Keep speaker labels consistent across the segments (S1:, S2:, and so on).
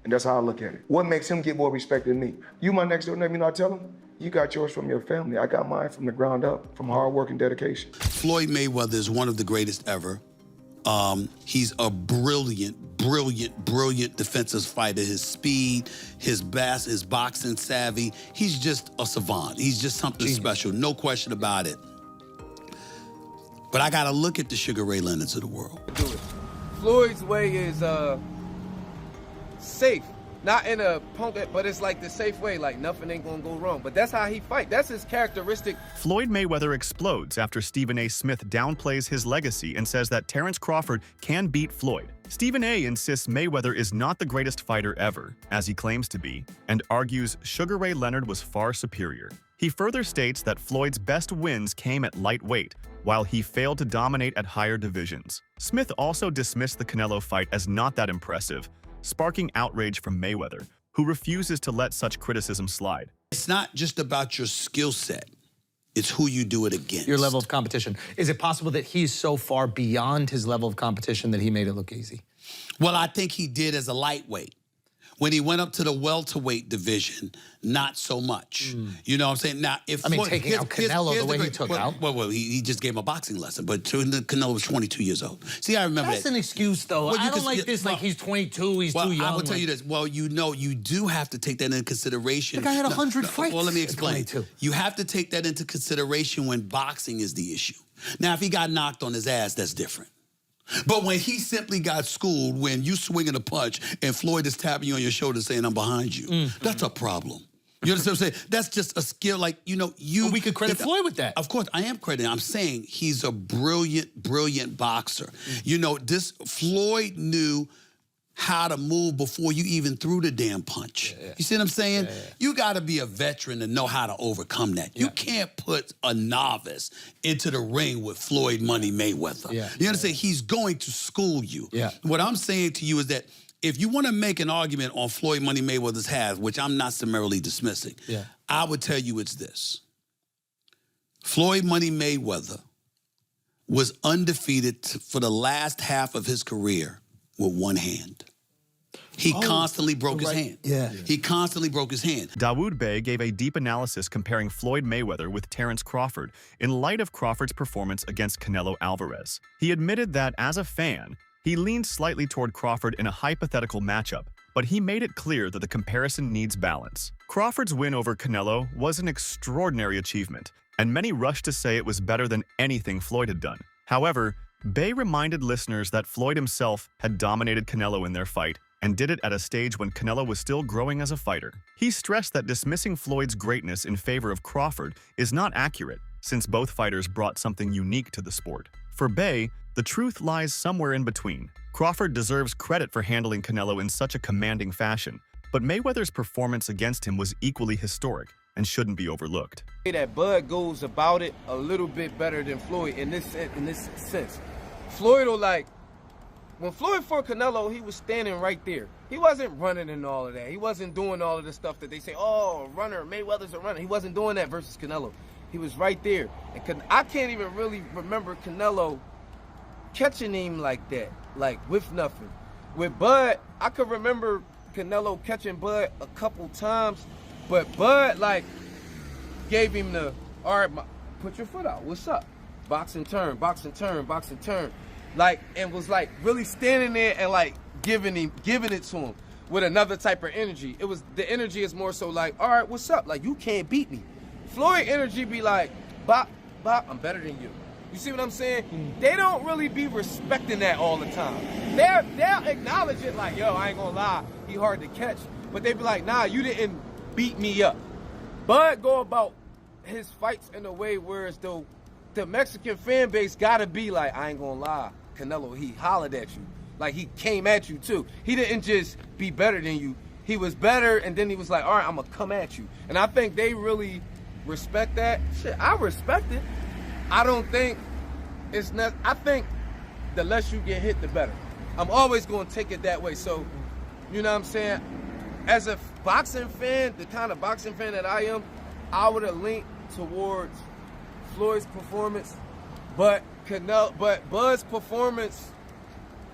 S1: And that's how I look at it. What makes him get more respect than me? You my next door neighbor, you know, I tell him, you got yours from your family. I got mine from the ground up, from hard work and dedication.
S2: Floyd Mayweather is one of the greatest ever. He's a brilliant defensive fighter. His speed, his boxing savvy, he's just a savant. He's just something special, no question about it. But I gotta look at the Sugar Ray Leonards of the world.
S3: Floyd's way is safe. Not in a punk, but it's like the safe way, like nothing ain't gonna go wrong. But that's how he fight. That's his characteristic.
S4: Floyd Mayweather explodes after Stephen A. Smith downplays his legacy and says that Terrence Crawford can beat Floyd. Stephen A. insists Mayweather is not the greatest fighter ever, as he claims to be, and argues Sugar Ray Leonard was far superior. He further states that Floyd's best wins came at lightweight, while he failed to dominate at higher divisions. Smith also dismissed the Canelo fight as not that impressive, sparking outrage from Mayweather, who refuses to let such criticism slide.
S2: It's not just about your skill set. It's who you do it against.
S5: Your level of competition. Is it possible that he's so far beyond his level of competition that he made it look easy?
S2: Well, I think he did as a lightweight. When he went up to the welterweight division, not so much. You know what I'm saying? Now, if
S5: taking out Canelo the way he took out.
S2: Well, he just gave him a boxing lesson, but Canelo was 22 years old. See, I remember
S5: That's an excuse, though. Well, I don't like this, like he's 22, he's too young.
S2: I will tell you this. Well, you know, you do have to take that into consideration.
S5: The guy had 100 fights.
S2: Well, let me explain. You have to take that into consideration when boxing is the issue. Now, if he got knocked on his ass, that's different. But when he simply got schooled, when you swinging a punch and Floyd is tapping you on your shoulder saying, I'm behind you, that's a problem. You understand what I'm saying? That's just a skill, like, you know,
S5: Well, we could credit Floyd with that.
S2: Of course, I am crediting. I'm saying he's a brilliant boxer. You know, Floyd knew how to move before you even threw the damn punch. You see what I'm saying? You got to be a veteran to know how to overcome that. You can't put a novice into the ring with Floyd Money Mayweather. You understand? He's going to school you. What I'm saying to you is that if you want to make an argument on Floyd Money Mayweather's half, which I'm not summarily dismissing, I would tell you it's this. Floyd Money Mayweather was undefeated for the last half of his career with one hand. He constantly broke his hand. He constantly broke his hand.
S4: Dawood Bey gave a deep analysis comparing Floyd Mayweather with Terrence Crawford in light of Crawford's performance against Canelo Alvarez. He admitted that, as a fan, he leaned slightly toward Crawford in a hypothetical matchup, but he made it clear that the comparison needs balance. Crawford's win over Canelo was an extraordinary achievement, and many rushed to say it was better than anything Floyd had done. However, Bey reminded listeners that Floyd himself had dominated Canelo in their fight and did it at a stage when Canelo was still growing as a fighter. He stressed that dismissing Floyd's greatness in favor of Crawford is not accurate, since both fighters brought something unique to the sport. For Bey, the truth lies somewhere in between. Crawford deserves credit for handling Canelo in such a commanding fashion, but Mayweather's performance against him was equally historic and shouldn't be overlooked.
S3: That Bud goes about it a little bit better than Floyd in this sense. Floyd will, like, when Floyd fought Canelo, he was standing right there. He wasn't running and all of that. He wasn't doing all of the stuff that they say, oh, runner, Mayweather's a runner. He wasn't doing that versus Canelo. He was right there. And I can't even really remember Canelo catching him like that, like with nothing. With Bud, I could remember Canelo catching Bud a couple times, but Bud, like, gave him the, all right, put your foot out, what's up? Boxing turn, boxing turn, boxing turn. Like, and was like really standing there and like giving it to him with another type of energy. It was, the energy is more so like, all right, what's up? Like, you can't beat me. Floyd energy be like, bop, bop, I'm better than you. You see what I'm saying? They don't really be respecting that all the time. They'll acknowledge it like, yo, I ain't gonna lie, he hard to catch. But they be like, nah, you didn't beat me up. Bud go about his fights in a way where as though the Mexican fan base gotta be like, I ain't gonna lie, Canelo, he hollered at you. Like, he came at you too. He didn't just be better than you. He was better, and then he was like, all right, I'm gonna come at you. And I think they really respect that. Shit, I respect it. I don't think it's not, I think the less you get hit, the better. I'm always gonna take it that way. So, you know what I'm saying? As a boxing fan, the kind of boxing fan that I am, I would have leaned towards Floyd's performance, but Bud's performance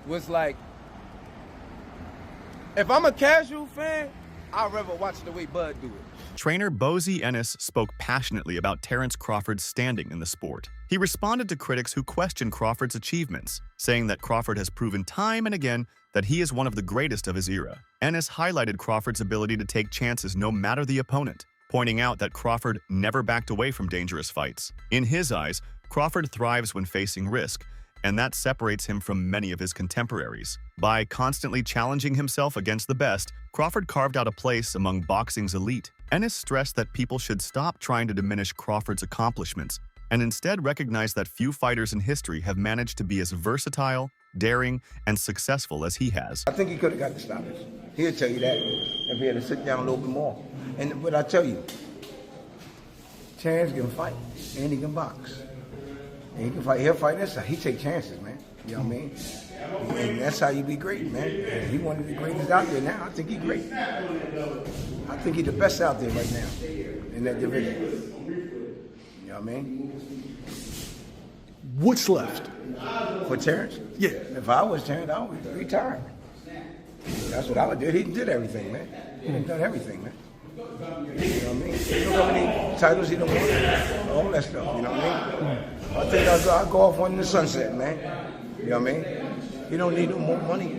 S3: was like, If I'm a casual fan, I'd rather watch the way Bud do it.
S4: Trainer Bozy Ennis spoke passionately about Terence Crawford's standing in the sport. He responded to critics who questioned Crawford's achievements, saying that Crawford has proven time and again that he is one of the greatest of his era. Ennis highlighted Crawford's ability to take chances no matter the opponent, pointing out that Crawford never backed away from dangerous fights. In his eyes, Crawford thrives when facing risk, and that separates him from many of his contemporaries. By constantly challenging himself against the best, Crawford carved out a place among boxing's elite. Ennis stressed that people should stop trying to diminish Crawford's accomplishments and instead recognize that few fighters in history have managed to be as versatile, daring, and successful as he has.
S6: I think he could have got the stoppage. He'll tell you that if he had to sit down a little bit more. But I tell you, Terence can fight and he can box. And he can fight. He'll fight this side. He take chances, man. You know what I mean? And that's how you be great, man. And he one of the greatest out there now. I think he's great. I think he's the best out there right now in that division. You know what I mean?
S7: What's left?
S6: For Terence?
S7: Yeah.
S6: If I was Terence, I would retire. That's what I would do. He did everything, man. He done everything, man. You know what I mean? Look how many titles he done won. All that stuff, you know what I mean? I think I'll go off one in the sunset, man. You know what I mean? You don't need no more money.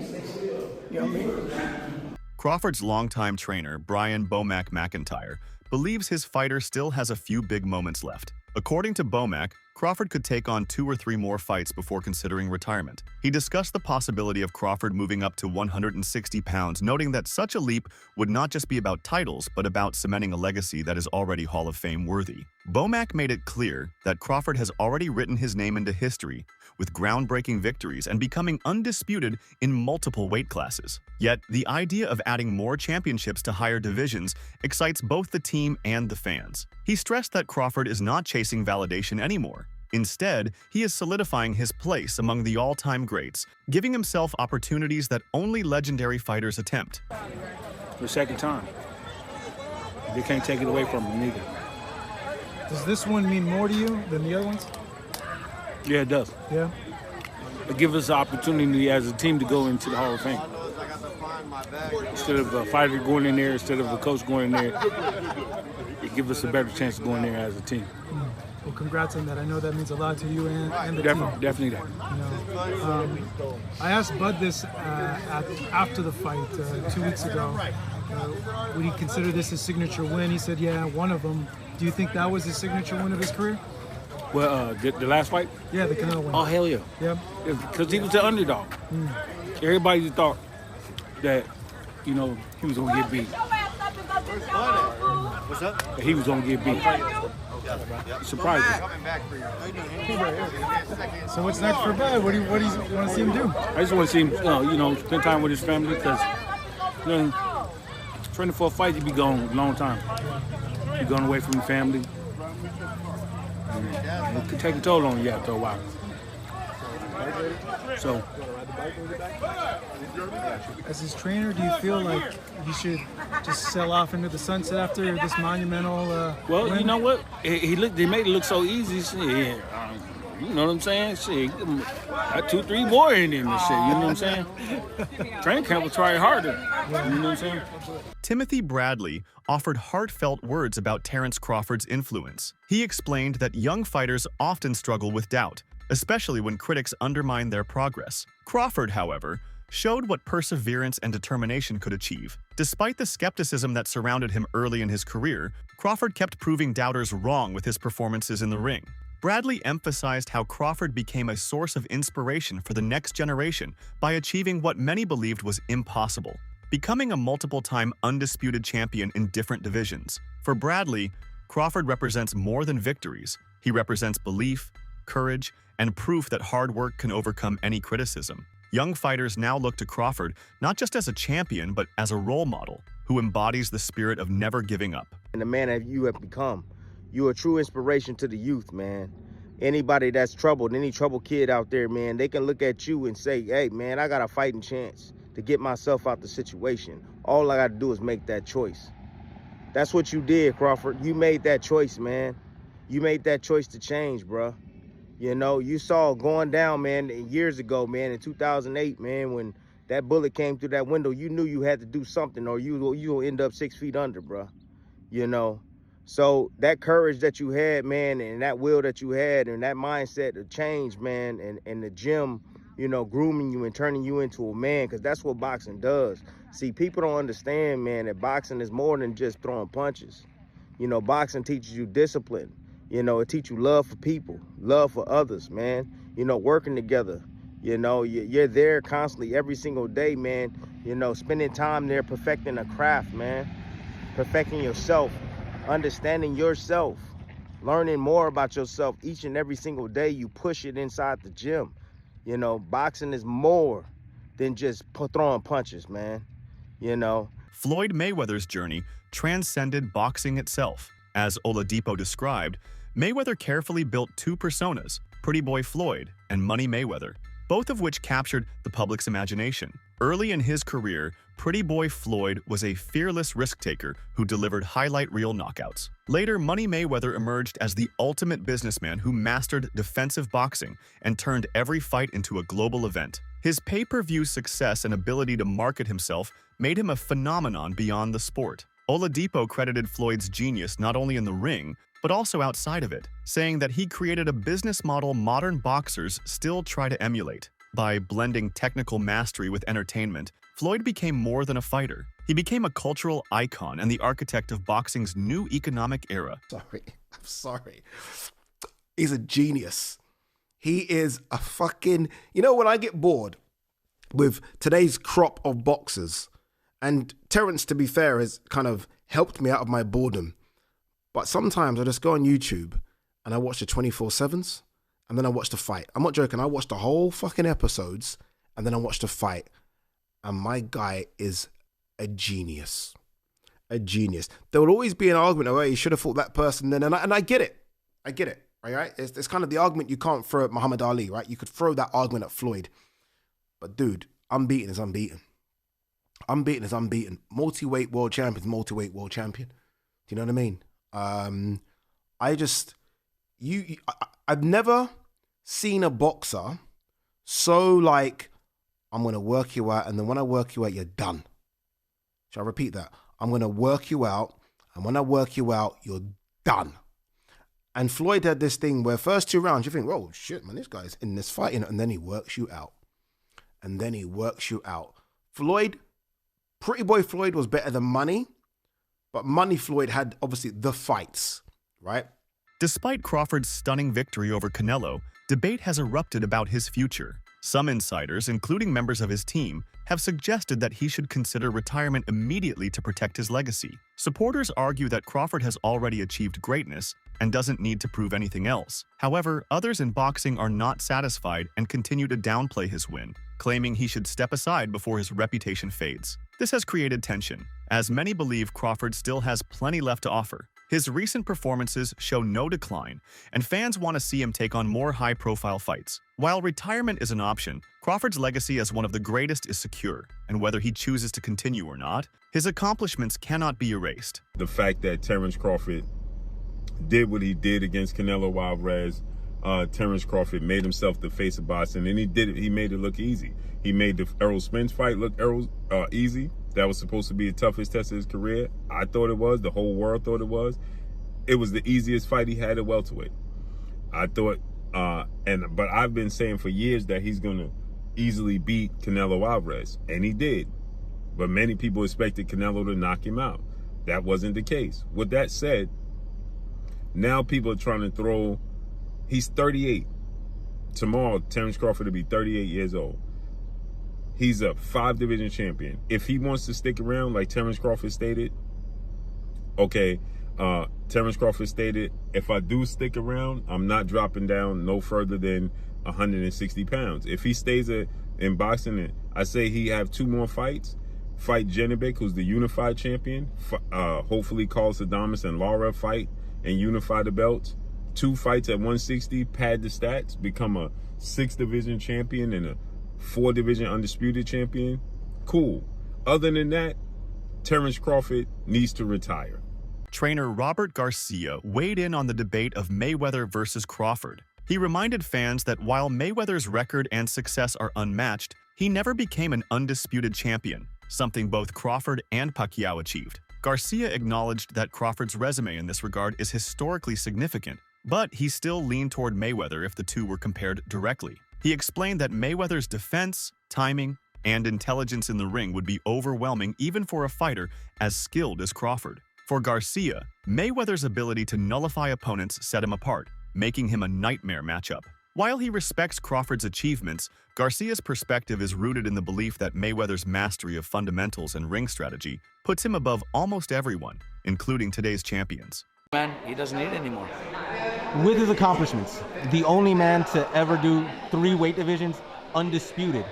S6: You know what I mean?
S4: Crawford's longtime trainer, Brian Bomac McIntyre, believes his fighter still has a few big moments left. According to Bomac, Crawford could take on 2 or 3 more fights before considering retirement. He discussed the possibility of Crawford moving up to 160 pounds, noting that such a leap would not just be about titles, but about cementing a legacy that is already Hall of Fame worthy. Bomac made it clear that Crawford has already written his name into history, with groundbreaking victories and becoming undisputed in multiple weight classes. Yet, the idea of adding more championships to higher divisions excites both the team and the fans. He stressed that Crawford is not chasing validation anymore. Instead, he is solidifying his place among the all-time greats, giving himself opportunities that only legendary fighters attempt.
S8: The second time. They can't take it away from him either.
S7: Does this one mean more to you than the other ones?
S8: Yeah, it does.
S7: Yeah.
S8: It gives us the opportunity as a team to go into the Hall of Fame. Instead of a fighter going in there, instead of a coach going in there, it gives us a better chance of going there as a team.
S7: Well, congrats on that. I know that means a lot to you and the team.
S8: Definitely that.
S7: You know, I asked Bud this after the fight 2 weeks ago. Would he consider this his signature win? He said, yeah, one of them. Do you think that was his signature win of his career?
S8: Well, the last fight?
S7: Yeah, the Canelo win.
S8: Oh, hell yeah.
S7: Yeah.
S8: Because he was the underdog. Everybody thought that, you know, he was going to get beat.
S9: What's up?
S8: He was going to get beat. Surprising.
S7: So what's next for Bud? What do you want to see him do?
S8: I just want to see him, you know, spend time with his family because, you know, training for a fight, you be gone a long time. You're going away from your family. And it could take a toll on you after a while. So,
S7: as his trainer, do you feel like he should just sail off into the sunset after this monumental
S8: well,
S7: win?
S8: you know what? They made it look so easy. Shit, you know what I'm saying? Shit, got 2-3 more in him and shit. You know what I'm saying? Training camp will try harder. You know what I'm saying?
S4: Timothy Bradley offered heartfelt words about Terence Crawford's influence. He explained that young fighters often struggle with doubt, especially when critics undermine their progress. Crawford, however, showed what perseverance and determination could achieve. Despite the skepticism that surrounded him early in his career, Crawford kept proving doubters wrong with his performances in the ring. Bradley emphasized how Crawford became a source of inspiration for the next generation by achieving what many believed was impossible, becoming a multiple-time undisputed champion in different divisions. For Bradley, Crawford represents more than victories. He represents belief, courage, and proof that hard work can overcome any criticism. Young fighters now look to Crawford not just as a champion, but as a role model who embodies the spirit of never giving up.
S10: And the man that you have become, you're a true inspiration to the youth, man. Anybody that's troubled, any troubled kid out there, man, they can look at you and say, hey, man, I got a fighting chance to get myself out the situation. All I got to do is make that choice. That's what you did, Crawford. You made that choice, man. You made that choice to change, bruh. You know, you saw going down, man, years ago, man, in 2008, man, when that bullet came through that window, you knew you had to do something or you'll end up 6 feet under, bro. You know? So that courage that you had, man, and that will that you had and that mindset of change, man, and the gym, you know, grooming you and turning you into a man, because that's what boxing does. See, people don't understand, man, that boxing is more than just throwing punches. You know, boxing teaches you discipline. You know, it teaches you love for people, love for others, man. You know, working together. You know, you're there constantly every single day, man. You know, spending time there perfecting a craft, man. Perfecting yourself, understanding yourself, learning more about yourself each and every single day. You push it inside the gym. You know, boxing is more than just throwing punches, man. You know.
S4: Floyd Mayweather's journey transcended boxing itself. As Oladipo described, Mayweather carefully built two personas, Pretty Boy Floyd and Money Mayweather, both of which captured the public's imagination. Early in his career, Pretty Boy Floyd was a fearless risk-taker who delivered highlight reel knockouts. Later, Money Mayweather emerged as the ultimate businessman who mastered defensive boxing and turned every fight into a global event. His pay-per-view success and ability to market himself made him a phenomenon beyond the sport. Oladipo credited Floyd's genius not only in the ring, but also outside of it, saying that he created a business model modern boxers still try to emulate. By blending technical mastery with entertainment, Floyd became more than a fighter. He became a cultural icon and the architect of boxing's new economic era.
S9: I'm sorry. He's a genius. He is a fucking... You know, when I get bored with today's crop of boxers, and Terence, to be fair, has kind of helped me out of my boredom, but sometimes I just go on YouTube and I watch the 24/7s and then I watch the fight. I'm not joking. I watch the whole fucking episodes and then I watch the fight. And my guy is a genius. A genius. There will always be an argument, oh, you should have fought that person then. And I get it. I get it. All right? It's kind of the argument you can't throw at Muhammad Ali, right? You could throw that argument at Floyd. But dude, unbeaten is unbeaten. Unbeaten is unbeaten. Multi-weight world champion is multi-weight world champion. Do you know what I mean? I've never seen a boxer so like, I'm going to work you out, and then when I work you out, you're done. Shall I repeat that? I'm going to work you out, and when I work you out, you're done. And Floyd had this thing where first 2 rounds, you think, oh, shit, man, this guy's in this fight, and then he works you out. And then he works you out. Floyd, Pretty Boy Floyd was better than Money, but Money Floyd had, obviously, the fights, right?
S4: Despite Crawford's stunning victory over Canelo, debate has erupted about his future. Some insiders, including members of his team, have suggested that he should consider retirement immediately to protect his legacy. Supporters argue that Crawford has already achieved greatness and doesn't need to prove anything else. However, others in boxing are not satisfied and continue to downplay his win, claiming he should step aside before his reputation fades. This has created tension, as many believe Crawford still has plenty left to offer. His recent performances show no decline, and fans want to see him take on more high-profile fights. While retirement is an option, Crawford's legacy as one of the greatest is secure, and whether he chooses to continue or not, his accomplishments cannot be erased.
S11: The fact that Terence Crawford did what he did against Canelo Alvarez, Terence Crawford made himself the face of boxing, and he did it. He made it look easy. He made the Errol Spence fight look easy. That was supposed to be the toughest test of his career. I thought it was. The whole world thought it was. It was the easiest fight he had at welterweight. I thought, but I've been saying for years that he's going to easily beat Canelo Alvarez, and he did. But many people expected Canelo to knock him out. That wasn't the case. With that said, now people are trying to throw, he's 38. Tomorrow, Terence Crawford will be 38 years old. He's a 5-division champion. If he wants to stick around, like Terence Crawford stated, okay, Terence Crawford stated, if I do stick around, I'm not dropping down no further than 160 pounds. If he stays in boxing, I say he have 2 more fights. Fight Janibek, who's the unified champion. Hopefully Carlos Adames and Lara fight and unify the belts. 2 fights at 160, pad the stats, become a 6-division champion and a 4-division undisputed champion. Cool. Other than that, Terence Crawford needs to retire.
S4: Trainer Robert Garcia weighed in on the debate of Mayweather versus Crawford. He reminded fans that while Mayweather's record and success are unmatched, he never became an undisputed champion, something both Crawford and Pacquiao achieved. Garcia acknowledged that Crawford's resume in this regard is historically significant, but he still leaned toward Mayweather if the two were compared directly. He explained that Mayweather's defense, timing, and intelligence in the ring would be overwhelming even for a fighter as skilled as Crawford. For Garcia, Mayweather's ability to nullify opponents set him apart, making him a nightmare matchup. While he respects Crawford's achievements, Garcia's perspective is rooted in the belief that Mayweather's mastery of fundamentals and ring strategy puts him above almost everyone, including today's champions.
S12: Man, he doesn't need it anymore.
S13: With his accomplishments, the only man to ever do 3 weight divisions undisputed,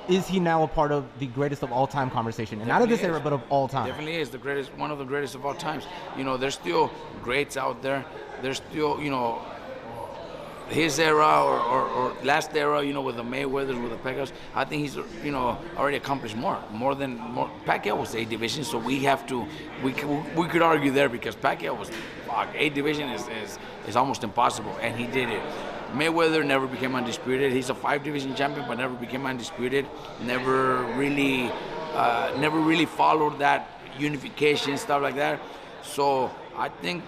S13: is he now a part of the greatest of all time conversation? And not of this era, but of all time.
S12: Definitely is the greatest, one of the greatest of all times. You know, there's still greats out there. There's still, you know, his era or last era, you know, with the Mayweathers, with the Pacquiaos. I think he's, you know, already accomplished more. Pacquiao was 8 divisions, so we could argue there because Pacquiao was, 8 division is almost impossible, and he did it. Mayweather never became undisputed. He's a 5 division champion, but never became undisputed. Never really followed that unification, stuff like that. So I think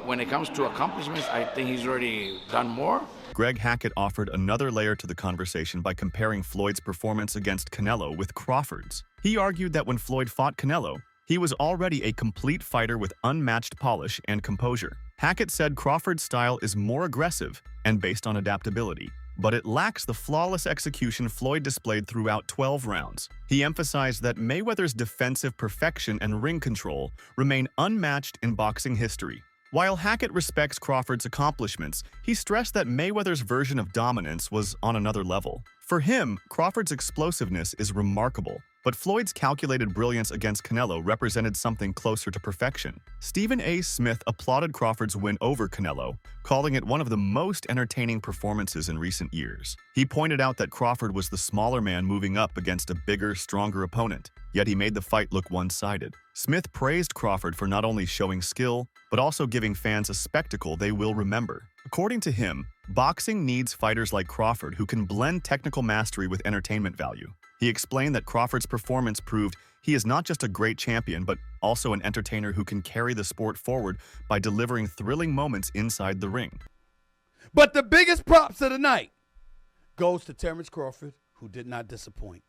S12: when it comes to accomplishments, I think he's already done more.
S4: Greg Hackett offered another layer to the conversation by comparing Floyd's performance against Canelo with Crawford's. He argued that when Floyd fought Canelo, he was already a complete fighter with unmatched polish and composure. Hackett said Crawford's style is more aggressive and based on adaptability, but it lacks the flawless execution Floyd displayed throughout 12 rounds. He emphasized that Mayweather's defensive perfection and ring control remain unmatched in boxing history. While Hackett respects Crawford's accomplishments, he stressed that Mayweather's version of dominance was on another level. For him, Crawford's explosiveness is remarkable, but Floyd's calculated brilliance against Canelo represented something closer to perfection. Stephen A. Smith applauded Crawford's win over Canelo, calling it one of the most entertaining performances in recent years. He pointed out that Crawford was the smaller man moving up against a bigger, stronger opponent, yet he made the fight look one-sided. Smith praised Crawford for not only showing skill, but also giving fans a spectacle they will remember. According to him, boxing needs fighters like Crawford who can blend technical mastery with entertainment value. He explained that Crawford's performance proved he is not just a great champion, but also an entertainer who can carry the sport forward by delivering thrilling moments inside the ring.
S14: But the biggest props of the night goes to Terrence Crawford, who did not disappoint.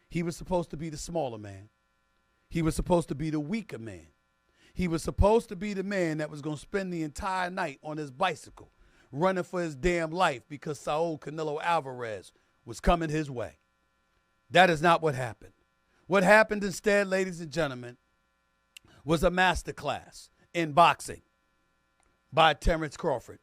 S14: He was supposed to be the smaller man. He was supposed to be the weaker man. He was supposed to be the man that was going to spend the entire night on his bicycle, running for his damn life because Saul Canelo Alvarez was coming his way. That is not what happened. What happened instead, ladies and gentlemen, was a masterclass in boxing by Terrence Crawford.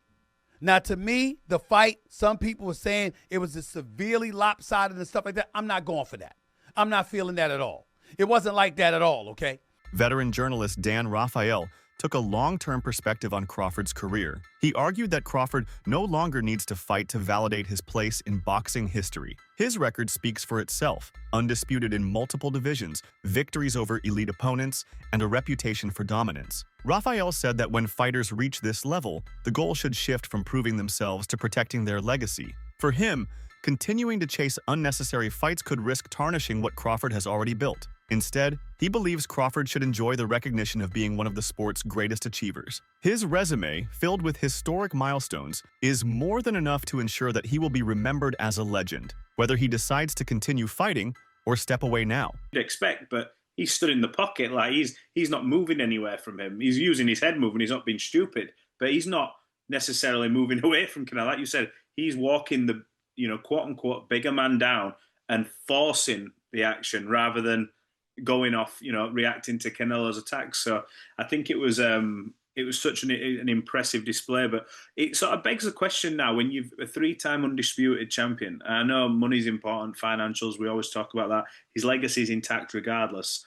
S14: Now, to me, the fight, some people were saying it was severely lopsided and stuff like that. I'm not going for that. I'm not feeling that at all. It wasn't like that at all, okay?
S4: Veteran journalist Dan Rafael took a long-term perspective on Crawford's career. He argued that Crawford no longer needs to fight to validate his place in boxing history. His record speaks for itself, undisputed in multiple divisions, victories over elite opponents, and a reputation for dominance. Rafael said that when fighters reach this level, the goal should shift from proving themselves to protecting their legacy. For him, continuing to chase unnecessary fights could risk tarnishing what Crawford has already built. Instead, he believes Crawford should enjoy the recognition of being one of the sport's greatest achievers. His resume, filled with historic milestones, is more than enough to ensure that he will be remembered as a legend, whether he decides to continue fighting or step away now.
S15: You'd expect, but he stood in the pocket, like he's not moving anywhere from him. He's using his head moving, he's not being stupid, but he's not necessarily moving away from Canelo. Like you said, he's walking the, quote-unquote bigger man down and forcing the action rather than going off, reacting to Canelo's attacks. So I think it was such an impressive display. But it sort of begs the question now, when you've a 3-time undisputed champion, I know money's important, financials, we always talk about that. His legacy is intact regardless.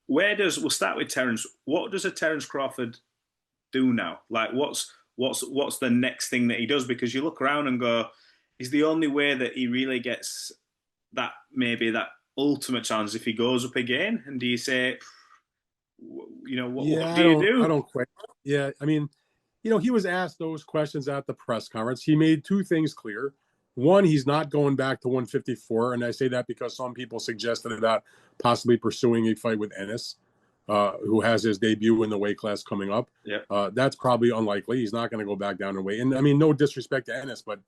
S15: We'll start with Terrence. What does a Terrence Crawford do now? Like, what's the next thing that he does? Because you look around and go, is the only way that he really gets that ultimate chance if he goes up again? And do you say, what do you do?
S16: I don't quite. Yeah, I mean, he was asked those questions at the press conference. He made 2 things clear. one, he's not going back to 154, and I say that because some people suggested about possibly pursuing a fight with Ennis, who has his debut in the weight class coming up.
S15: Yeah.
S16: That's probably unlikely. He's not going to go back down in weight. And I mean, no disrespect to Ennis, but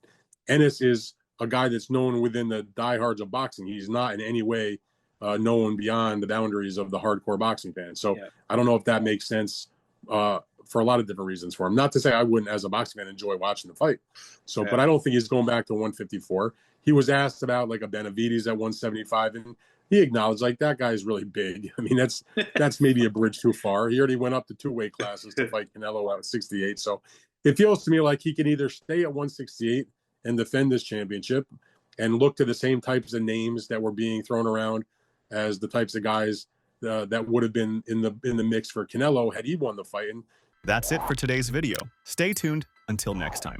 S16: Ennis is a guy that's known within the diehards of boxing. He's not in any way known beyond the boundaries of the hardcore boxing fan. So I don't know if that makes sense for a lot of different reasons for him. Not to say I wouldn't, as a boxing fan, enjoy watching the fight. So, but I don't think he's going back to 154. He was asked about like a Benavides at 175, and he acknowledged like that guy's really big. I mean, that's maybe a bridge too far. He already went up to 2 weight classes to fight Canelo at 68. So it feels to me like he can either stay at 168 and defend this championship and look to the same types of names that were being thrown around as the types of guys that would have been in the mix for Canelo had he won the fight. And
S4: That's it for today's video. Stay tuned until next time.